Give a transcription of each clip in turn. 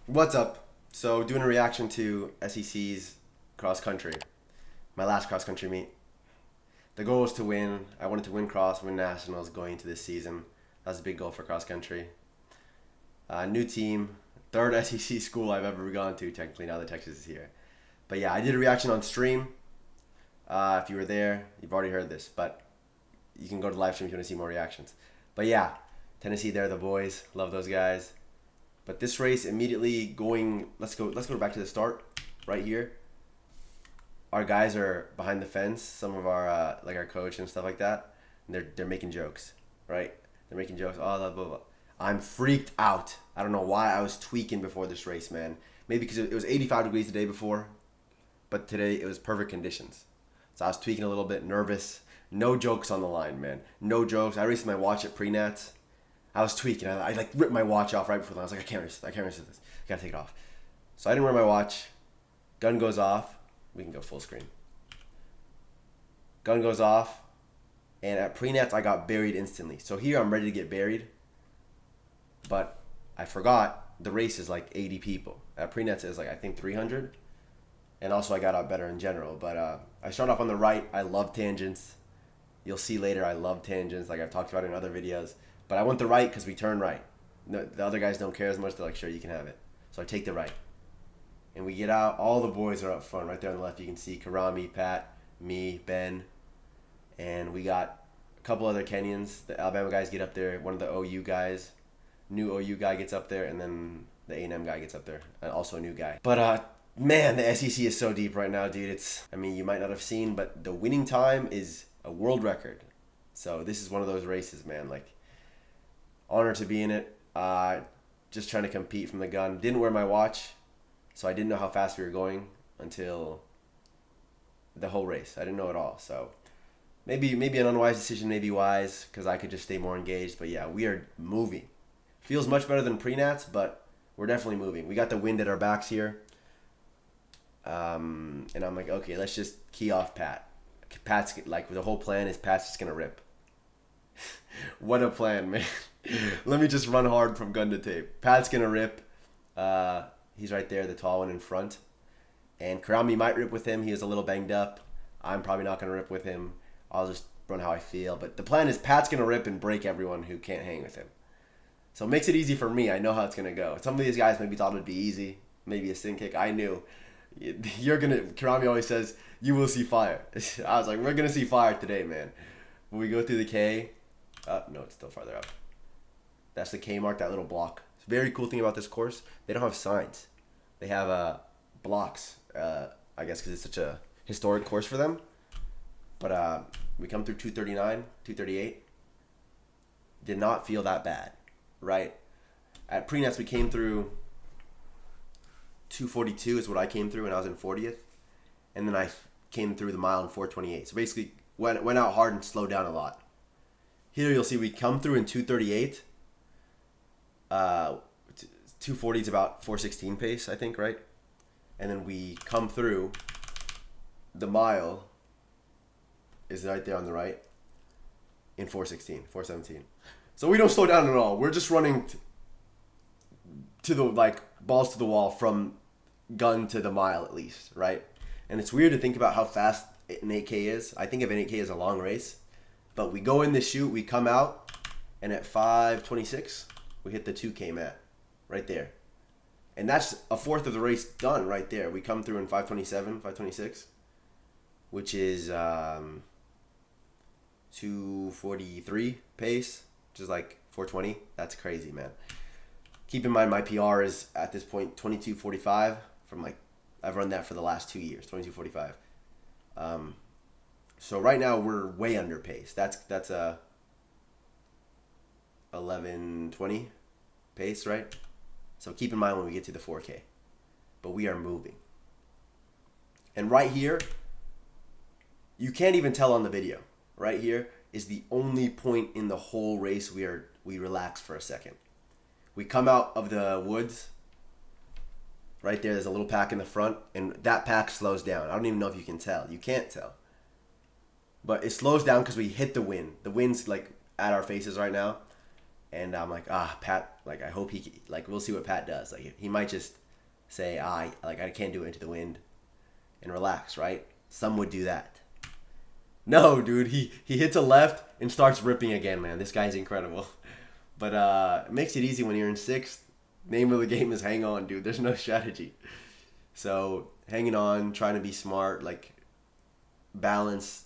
What's up? So, doing a reaction to SEC's cross country, my last cross country meet. The goal was to win. I wanted to win cross, win nationals going into this season. That was a big goal for cross country. New team, third SEC school I've ever gone to, technically, now that Texas is here. But yeah, I did a reaction on stream. If you were there, you've already heard this, but you can go to the live stream if you want to see more reactions. But yeah, Tennessee, they're the boys. Love those guys. But this race immediately going. Let's go back to the start, right here. Our guys are behind the fence. Some of our like our coach and stuff like that. And they're making jokes, right? They're making jokes. Oh, blah blah blah. I'm freaked out. I don't know why I was tweaking before this race, man. Maybe because it was 85 degrees the day before, but today it was perfect conditions. So I was tweaking a little bit, nervous. No jokes on the line, man. No jokes. I raced my watch at pre-nats. I was tweaking. I like ripped my watch off right before the line. I was like, I can't race this. I gotta take it off. So I didn't wear my watch. Gun goes off. We can go full screen. Gun goes off. And at pre-nats, I got buried instantly. So here I'm ready to get buried. But I forgot the race is like 80 people. At pre-nats is like, I think 300. And also I got out better in general. But I start off on the right. I love tangents. You'll see later I love tangents like I've talked about in other videos. But I want the right because we turn right. No, the other guys don't care as much. They're like, sure, you can have it. So I take the right. And we get out. All the boys are up front. Right there on the left, you can see Karami, Pat, me, Ben. And we got a couple other Kenyans. The Alabama guys get up there. One of the OU guys. New OU guy gets up there. And then the A&M guy gets up there. And also a new guy. But, man, the SEC is so deep right now, dude. I mean, you might not have seen, but the winning time is a world record. So this is one of those races, man. Like, honor to be in it. Just trying to compete from the gun. Didn't wear my watch, so I didn't know how fast we were going until the whole race. I didn't know at all. So maybe an unwise decision, maybe wise, because I could just stay more engaged. But yeah, we are moving. Feels much better than pre-nats, but we're definitely moving. We got the wind at our backs here. And I'm like, okay, let's just key off Pat. Pat's like, the whole plan is Pat's just gonna rip. What a plan, man. Let me just run hard from gun to tape. Pat's gonna rip. He's right there, the tall one in front. And Karami might rip with him. He is a little banged up. I'm probably not gonna rip with him. I'll just run how I feel. But the plan is Pat's gonna rip and break everyone who can't hang with him. So it makes it easy for me. I know how it's gonna go. Some of these guys maybe thought it'd be easy. Maybe a sin kick. I knew. Karami always says, you will see fire. I was like, we're gonna see fire today, man. When we go through the K, no, it's still farther up. That's the K mark, that little block. It's a very cool thing about this course. They don't have signs. They have blocks, I guess because it's such a historic course for them. But we come through 239, 238. Did not feel that bad, right? At pre-nats, we came through 242 is what I came through, and I was in 40th. And then I came through the mile in 428. So basically, went out hard and slowed down a lot. Here you'll see we come through in 238. 240 is about 416 pace, I think, right? And then we come through the mile is right there on the right in 416, 417. So we don't slow down at all. We're just running to the, like, balls to the wall from gun to the mile at least, right? And it's weird to think about how fast an 8K is. I think of an 8K as a long race. But we go in the chute, we come out, and at 5:26, we hit the 2K mat right there. And that's a fourth of the race done right there. We come through in 5:27, 5:26, which is 2:43 pace, which is like 4:20. That's crazy, man. Keep in mind my PR is at this point 22:45 from like, I've run that for the last 2 years, 22:45. So right now we're way under pace. That's a 11:20 pace, right? So keep in mind when we get to the 4K. But we are moving. And right here, you can't even tell on the video. Right here is the only point in the whole race we relax for a second. We come out of the woods. Right there's a little pack in the front, and that pack slows down. I don't even know if you can tell. You can't tell. But it slows down because we hit the wind. The wind's like at our faces right now. And I'm like, Pat, like, I hope like, we'll see what Pat does. Like, he might just say, I can't do it into the wind and relax, right? Some would do that. No, dude, he hits a left and starts ripping again, man. This guy's incredible. But it makes it easy when you're in sixth. Name of the game is hang on, dude. There's no strategy. So hanging on, trying to be smart, like balance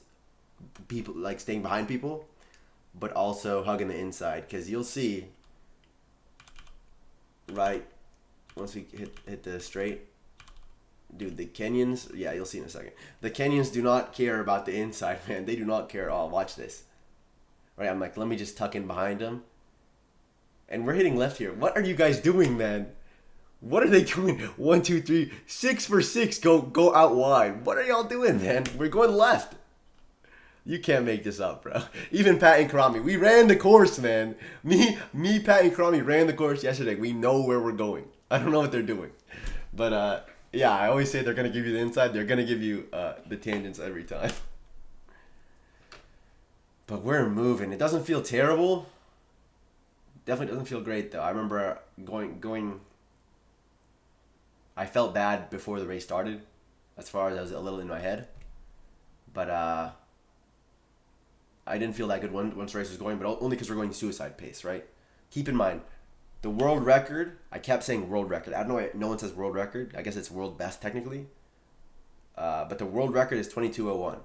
people, like staying behind people, but also hugging the inside. Because you'll see, right, once we hit the straight, dude, the Kenyans, yeah, you'll see in a second. The Kenyans do not care about the inside, man. They do not care at all. Watch this. Right, I'm like, let me just tuck in behind them. And we're hitting left here. What are you guys doing, man? What are they doing? 1, 2, 3, 6 for 6. Go out wide. What are y'all doing, man? We're going left. You can't make this up, bro. Even Pat and Karami, we ran the course, man. Me, Pat, and Karami ran the course yesterday. We know where we're going. I don't know what they're doing, but yeah, I always say they're gonna give you the inside. They're gonna give you the tangents every time. But we're moving. It doesn't feel terrible. Definitely doesn't feel great though. I remember going. I felt bad before the race started, as far as I was a little in my head, but I didn't feel that good once the race was going. But only because we're going suicide pace, right? Keep in mind, the world record. I kept saying world record. I don't know why no one says world record. I guess it's world best technically. But the world record is 22:01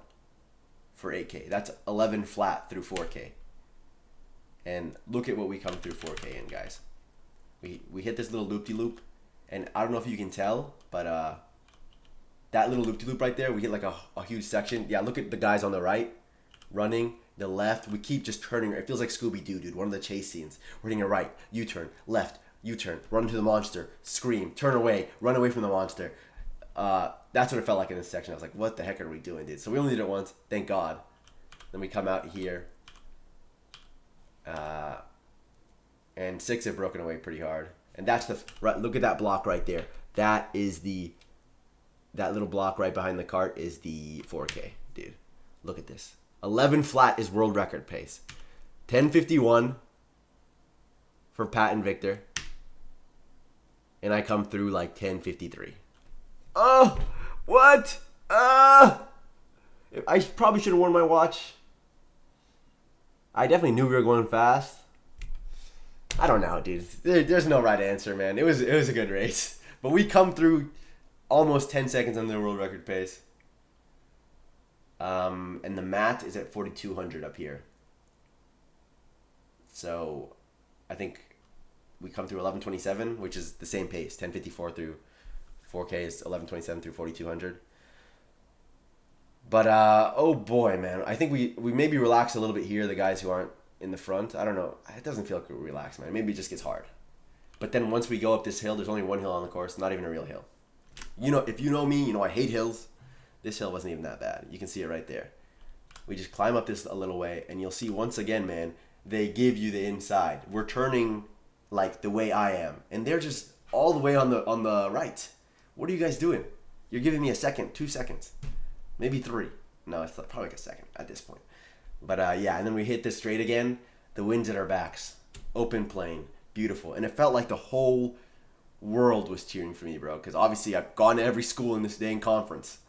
for 8K. That's 11 flat through 4K. And look at what we come through 4K in, guys. We hit this little loop-de-loop, and I don't know if you can tell, but that little loop-de-loop right there, we hit like a huge section. Yeah, look at the guys on the right running, the left. We keep just turning. It feels like Scooby-Doo, dude. One of the chase scenes. We're hitting a right, U-turn, left, U-turn, run into the monster, scream, turn away, run away from the monster. That's what it felt like in this section. I was like, what the heck are we doing, dude? So we only did it once, thank God. Then we come out here. And 6 have broken away pretty hard. And that's right, look at that block right there. That little block right behind the cart is the 4K, dude. Look at this. 11 flat is world record pace. 10:51 for Pat and Victor. And I come through like 10:53. Oh, what? I probably should have worn my watch. I definitely knew we were going fast. I don't know, dude. There's no right answer, man. It was a good race. But we come through almost 10 seconds under the world record pace. And the mat is at 4,200 up here. So I think we come through 11:27, which is the same pace. 10:54 through 4K is 11:27 through 4,200. But, oh boy, man. I think we maybe relax a little bit here, the guys who aren't in the front. I don't know. It doesn't feel like we relax, man. Maybe it just gets hard. But then once we go up this hill, there's only one hill on the course, not even a real hill. You know, if you know me, you know I hate hills. This hill wasn't even that bad. You can see it right there. We just climb up this a little way, and you'll see once again, man, they give you the inside. We're turning like the way I am, and they're just all the way on the right. What are you guys doing? You're giving me a second, 2 seconds. Maybe 3. No, it's probably like a second at this point. But yeah, and then we hit this straight again. The wind's at our backs. Open plane. Beautiful. And it felt like the whole world was cheering for me, bro. Because obviously I've gone to every school in this dang conference.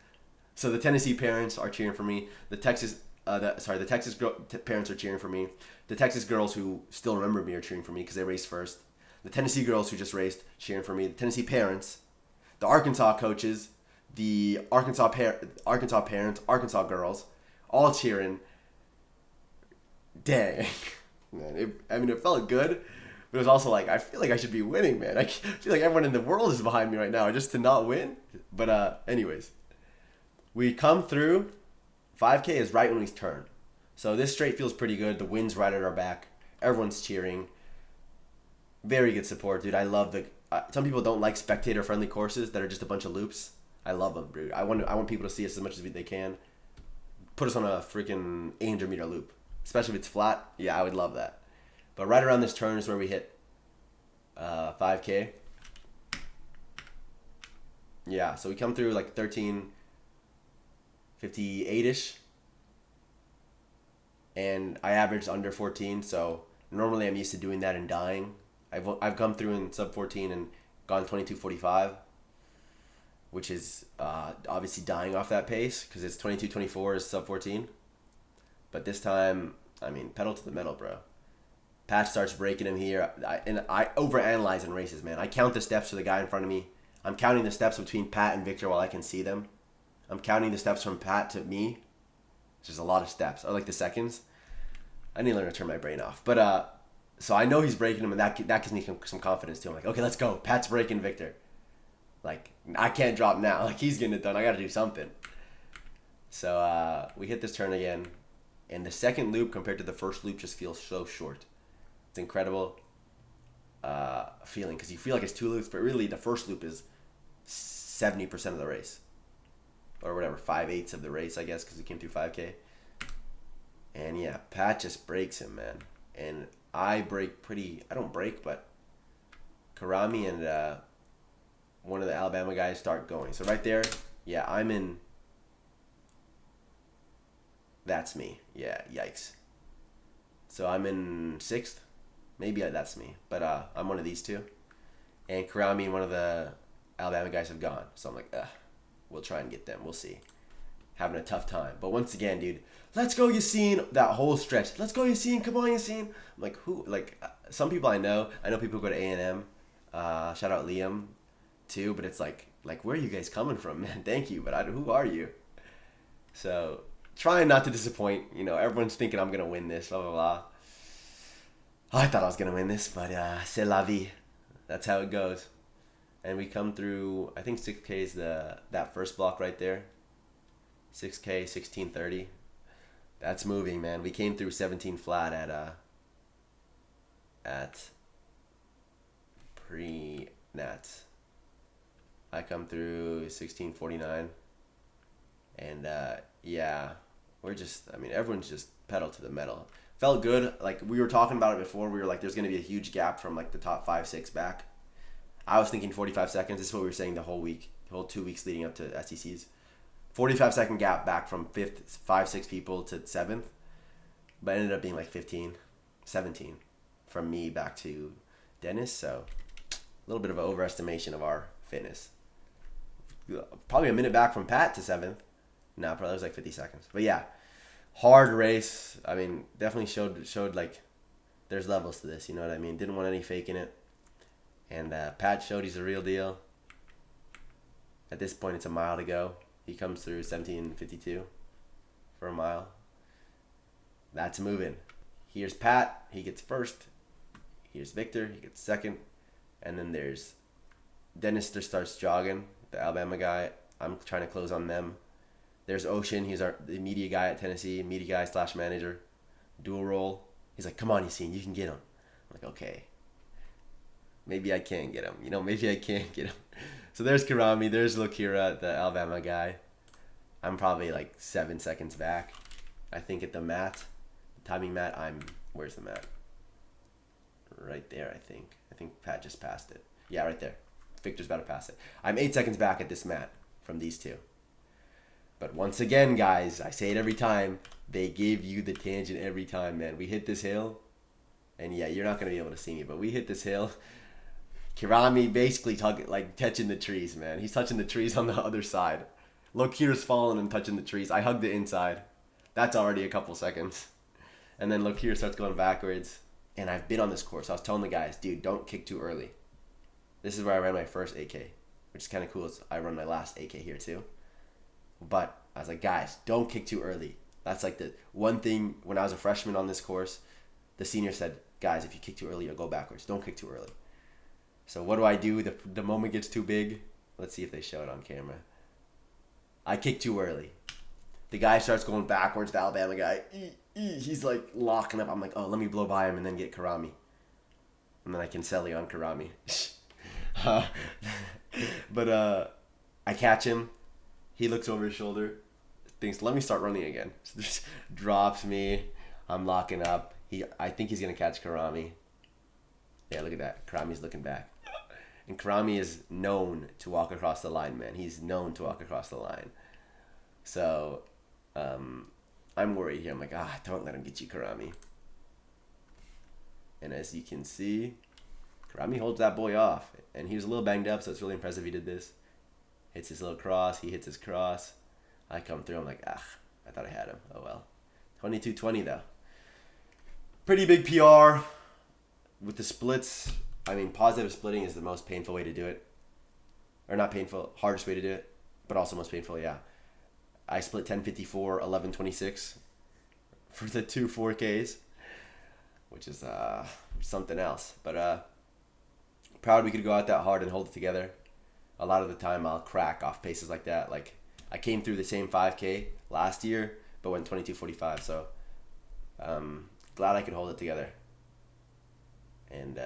So the Tennessee parents are cheering for me. The Texas parents are cheering for me. The Texas girls who still remember me are cheering for me because they raced first. The Tennessee girls who just raced cheering for me. The Tennessee parents. The Arkansas coaches. The Arkansas parents, Arkansas girls, all cheering. Dang, man! It felt good, but it was also like I feel like I should be winning, man. I feel like everyone in the world is behind me right now just to not win. But anyways, we come through. 5K is right when we turn, so this straight feels pretty good. The wind's right at our back. Everyone's cheering. Very good support, dude. I love some people don't like spectator-friendly courses that are just a bunch of loops. I love them, dude. I want people to see us as much as they can. Put us on a freaking 800-meter loop. Especially if it's flat. Yeah, I would love that. But right around this turn is where we hit 5K. Yeah, so we come through like 13:58-ish. And I averaged under 14, so Normally, I'm used to doing that and dying. I've come through in sub 14 and gone 22:45, which is obviously dying off that pace because it's 22:24 is sub 14. But this time, I mean, pedal to the metal, bro. Pat starts breaking him here, and I overanalyze in races, man. I count the steps to the guy in front of me. I'm counting the steps between Pat and Victor while I can see them. I'm counting the steps from Pat to me. It's just a lot of steps. I like the seconds. I need to learn to turn my brain off. But so I know he's breaking him, and that gives me some confidence too. I'm like, okay, let's go. Pat's breaking Victor. Like, I can't drop now. Like, he's getting it done. I got to do something. So we hit this turn again, and the second loop compared to the first loop just feels so short. It's incredible feeling because you feel like it's 2 loops, but really the first loop is 70% of the race, or whatever, 5/8 of the race, I guess, because we came through 5K. And yeah, Pat just breaks him, man. And I don't break, but Karami and one of the Alabama guys start going. So right there, yeah, I'm in. That's me. Yeah, yikes. So I'm in 6th. Maybe that's me. But I'm one of these two. And Karami and one of the Alabama guys have gone. So I'm like, we'll try and get them. We'll see. Having a tough time. But once again, dude, let's go, Yaseen. That whole stretch. Let's go, Yaseen. Come on, Yaseen. I'm like, who? Like, some people I know people who go to A&M. Shout out Liam, too. But it's like, where are you guys coming from, man? Thank you. But who are you? So, trying not to disappoint. You know, everyone's thinking I'm going to win this. Blah, blah, blah. I thought I was going to win this. But, c'est la vie. That's how it goes. And we come through, I think 6K is that first block right there. 6K, 16:30. That's moving, man. We came through 17 flat at pre-nats. I come through 16:49. And yeah, everyone's just pedal to the metal. Felt good. Like, we were talking about it before. We were like, there's going to be a huge gap from like the top 5, 6 back. I was thinking 45 seconds. This is what we were saying the whole 2 weeks leading up to SECs. 45-second gap back from 5, 6 people to 7th. But it ended up being like 15, 17 from me back to Dennis. So a little bit of an overestimation of our fitness. Probably a minute back from Pat to 7th. No, probably it was like 50 seconds. But yeah, hard race. I mean, definitely showed like there's levels to this. You know what I mean? Didn't want any faking it. And Pat showed he's the real deal. At this point, it's a mile to go. He comes through 17:52 for a mile. That's moving. Here's Pat. He gets first. Here's Victor. He gets second. And then there's Dennis just starts jogging, the Alabama guy. I'm trying to close on them. There's Ocean. He's the media guy at Tennessee. Media guy / manager. Dual role. He's like, come on, Yaseen. You can get him. I'm like, okay. Maybe I can get him. You know, maybe I can't get him. So there's Karami. There's Lokira, the Alabama guy. I'm probably like 7 seconds back. I think at the timing mat, where's the mat? Right there, I think. I think Pat just passed it. Yeah, right there. Victor's about to pass it. I'm 8 seconds back at this mat from these two. But once again, guys, I say it every time. They give you the tangent every time, man. We hit this hill. And yeah, you're not going to be able to see me, but we hit this hill. Kirami basically touching the trees, man. He's touching the trees on the other side. Lokir's falling and touching the trees. I hugged the inside. That's already a couple seconds. And then Lokir starts going backwards. And I've been on this course. I was telling the guys, dude, don't kick too early. This is where I ran my first 8K, which is kind of cool. I run my last 8K here too. But I was like, guys, don't kick too early. That's like the one thing when I was a freshman on this course, the senior said, guys, if you kick too early, you'll go backwards. Don't kick too early. So what do? The moment gets too big. Let's see if they show it on camera. I kick too early. The guy starts going backwards, the Alabama guy. He's like locking up. I'm like, oh, let me blow by him and then get Karami. And then I can sell you on Karami. But I catch him. He looks over his shoulder. Thinks, let me start running again. So just drops me. I'm locking up. I think he's going to catch Karami. Yeah, look at that. Karami's looking back. And Karami is known to walk across the line, man. He's known to walk across the line. So, I'm worried here. I'm like, don't let him get you, Karami. And as you can see, Karami holds that boy off. And he was a little banged up, so it's really impressive he did this. Hits his little cross. He hits his cross. I come through. I'm like, ah, I thought I had him. Oh, well. 22-20, though. Pretty big PR with the splits. I mean, positive splitting is the most painful way to do it. Or not painful, hardest way to do it, but also most painful, yeah. I split 1054, 1126 for the two 4Ks, which is something else. But proud we could go out that hard and hold it together. A lot of the time I'll crack off paces like that. Like I came through the same 5K last year, but went 22:45. So glad I could hold it together. And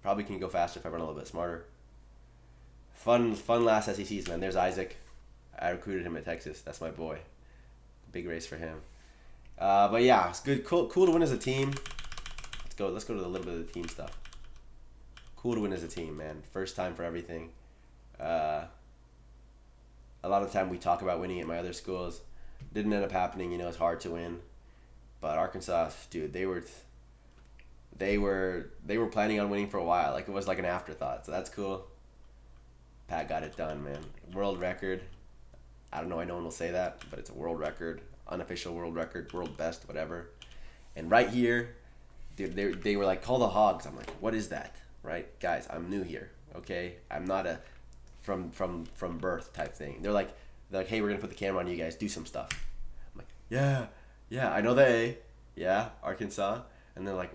probably can go faster if I run a little bit smarter. Fun last SECs, man. There's Isaac. I recruited him at Texas. That's my boy. Big race for him. But yeah, it's good. Cool to win as a team. Let's go to a little bit of the team stuff. Cool to win as a team, man. First time for everything. A lot of the time we talk about winning at my other schools. Didn't end up happening. You know, it's hard to win. But Arkansas, dude, they were planning on winning for a while. Like it was like an afterthought. So that's cool. Pat got it done, man. World record. I don't know why no one will say that, but it's a world record. Unofficial world record. World best, whatever. And right here, dude, they were like, call the hogs. I'm like, what is that? Right? Guys, I'm new here. Okay? I'm not a from birth type thing. They're like, hey, we're going to put the camera on you guys. Do some stuff. I'm like, yeah, I know the A. Yeah, Arkansas. And they're like,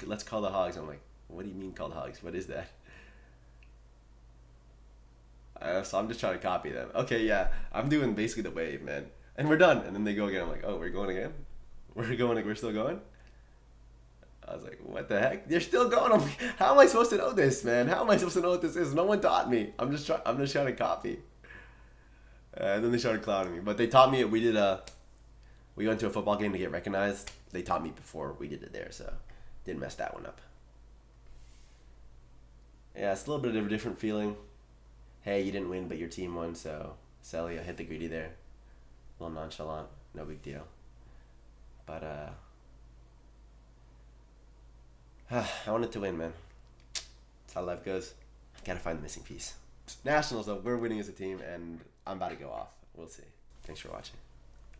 let's call the hogs. I'm like, what do you mean call the hogs? What is that? So I'm just trying to copy them. Okay, yeah, I'm doing basically the wave, man. And we're done. And then they go again. I'm like, oh, we're going again? We're still going? I was like, what the heck? They're still going. I'm like, how am I supposed to know this, man? How am I supposed to know what this is? No one taught me. I'm just trying to copy. And then they started clowning me. But they taught me. We went to a football game to get recognized. They taught me before we did it there, so didn't mess that one up. Yeah, it's a little bit of a different feeling. Hey, you didn't win, but your team won, so Celia hit the greedy there. A little nonchalant, no big deal. But I wanted to win, man. That's how life goes. Gotta find the missing piece. Nationals, though, we're winning as a team, and I'm about to go off. We'll see. Thanks for watching.